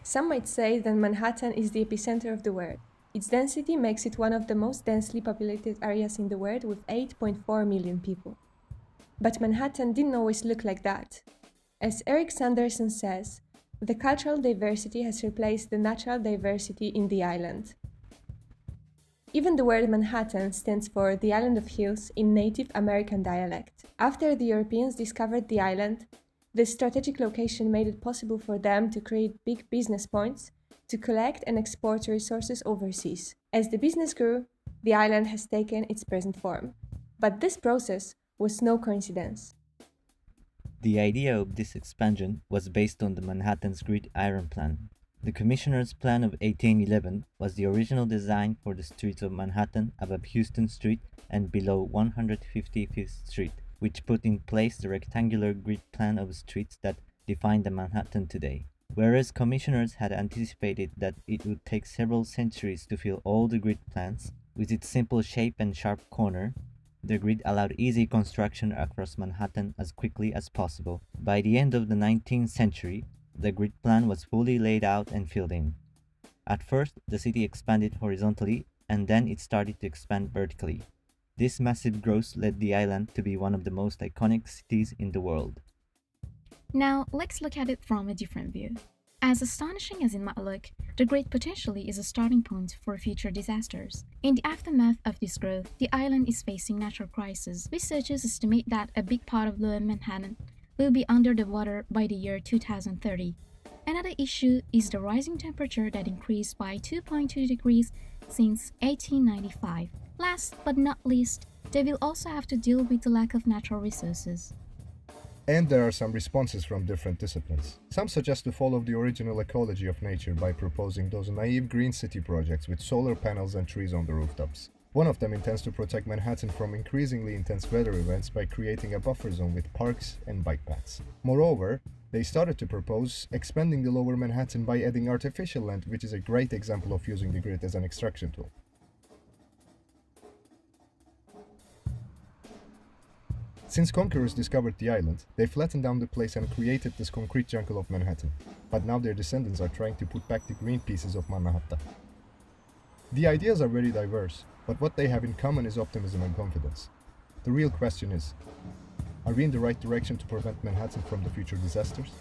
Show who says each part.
Speaker 1: Some might say that Manhattan is the epicenter of the world. Its density makes it one of the most densely populated areas in the world with 8.4 million people. But Manhattan didn't always look like that. As Eric Sanderson says, the cultural diversity has replaced the natural diversity in the island. Even the word Manhattan stands for the Island of Hills in Native American dialect. After the Europeans discovered the island, this strategic location made it possible for them to create big business points to collect and export resources overseas. As the business grew, the island has taken its present form. But this process was no coincidence.
Speaker 2: The idea of this expansion was based on the Manhattan's Grid Iron Plan. The Commissioner's Plan of 1811 was the original design for the streets of Manhattan above Houston Street and below 155th Street, which put in place the rectangular grid plan of streets that define the Manhattan today. Whereas commissioners had anticipated that it would take several centuries to fill all the grid plans, with its simple shape and sharp corner, the grid allowed easy construction across Manhattan as quickly as possible. By the end of the 19th century, the grid plan was fully laid out and filled in. At first, the city expanded horizontally, and then it started to expand vertically. This massive growth led the island to be one of the most iconic cities in the world.
Speaker 3: Now, let's look at it from a different view. As astonishing as it might look, the grid potentially is a starting point for future disasters. In the aftermath of this growth, the island is facing natural crises. Researchers estimate that a big part of Lower Manhattan will be under the water by the year 2030. Another issue is the rising temperature that increased by 2.2 degrees since 1895. Last but not least, they will also have to deal with the lack of natural resources.
Speaker 4: And there are some responses from different disciplines. Some suggest to follow the original ecology of nature by proposing those naive green city projects with solar panels and trees on the rooftops. One of them intends to protect Manhattan from increasingly intense weather events by creating a buffer zone with parks and bike paths. Moreover, they started to propose expanding the lower Manhattan by adding artificial land, which is a great example of using the grid as an extraction tool. Since conquerors discovered the island, they flattened down the place and created this concrete jungle of Manhattan. But now their descendants are trying to put back the green pieces of Manhattan. The ideas are very diverse, but what they have in common is optimism and confidence. The real question is, are we in the right direction to prevent Manhattan from the future disasters?